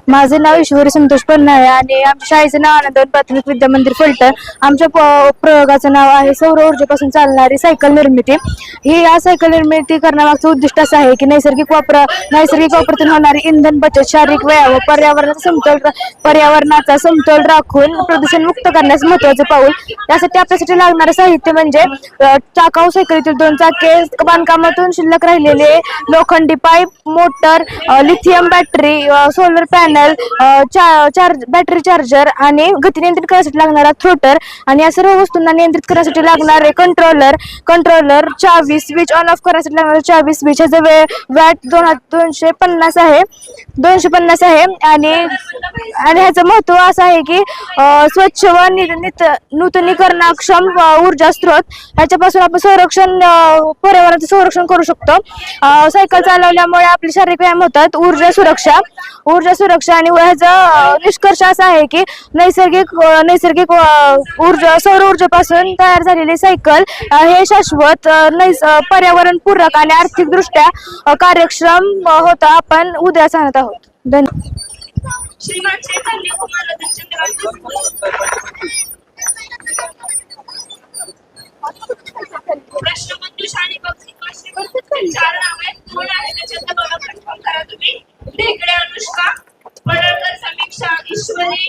माझे नाव ईश्वरी संतोष पन्हाळे आणि आमच्या शाळेचे नाव आनंदवन प्राथमिक विद्या मंदिर फलटण। आमच्या प्रयोगाचं नाव आहे सौर ऊर्जेपासून चालणारी सायकल निर्मिती। ही या सायकल निर्मिती करण्यामागचं उद्दिष्ट असं आहे की नैसर्गिक वापरातून होणारी इंधन बचत, शारीरिक व्यायाम व पर्यावरणाचा समतोल राखून प्रदूषण मुक्त करण्यास महत्त्वाचे पाऊल। यासाठी आपल्यासाठी लागणारे साहित्य म्हणजे चाकाऊ सायकलीतील 2 चाके, बांधकामातून शिल्लक राहिलेले लोखंडी pipe, motor, lithium battery, solar panel, battery charger आणि गती नियंत्रित करण्यासाठी लागणारा थ्रोटर आणि या सर्व वस्तूंना नियंत्रित करण्यासाठी लागणारे कंट्रोलर, चावी, स्विच ऑन ऑफ करण्यासाठी लागणारे चावी, स्विच। ह्याचा वॅट 250 आहे आणि ह्याचं महत्त्व असं आहे की स्वच्छ व नूतनीकरणक्षम ऊर्जा स्रोत, ह्याच्यापासून आपण पर्यावरणाचं संरक्षण करू शकतो। सायकल चालवल्यामुळे आपले शारीरिक व्यायाम होतात। ऊर्जा सुरक्षा आणि ह्याचा निष्कर्ष असा आहे की नैसर्गिक ऊर्जा, सौर ऊर्जेपासून तयार झालेली सायकल हे शाश्वत, पर्यावरण पूरक आणि आर्थिक दृष्ट्या कार्यक्षम होता। आपण उद्या सांगत आहोत। धन्यवाद। श्रीमान चैतन्य कुमार प्रश्नमंजुष आणि बक्षीस 4 नाव आहेत। कोण आहे त्याच्यात बघा, कन्फर्म करा तुम्ही। ढेकळे अनुष्का, पडळकर समीक्षा, ईश्वरी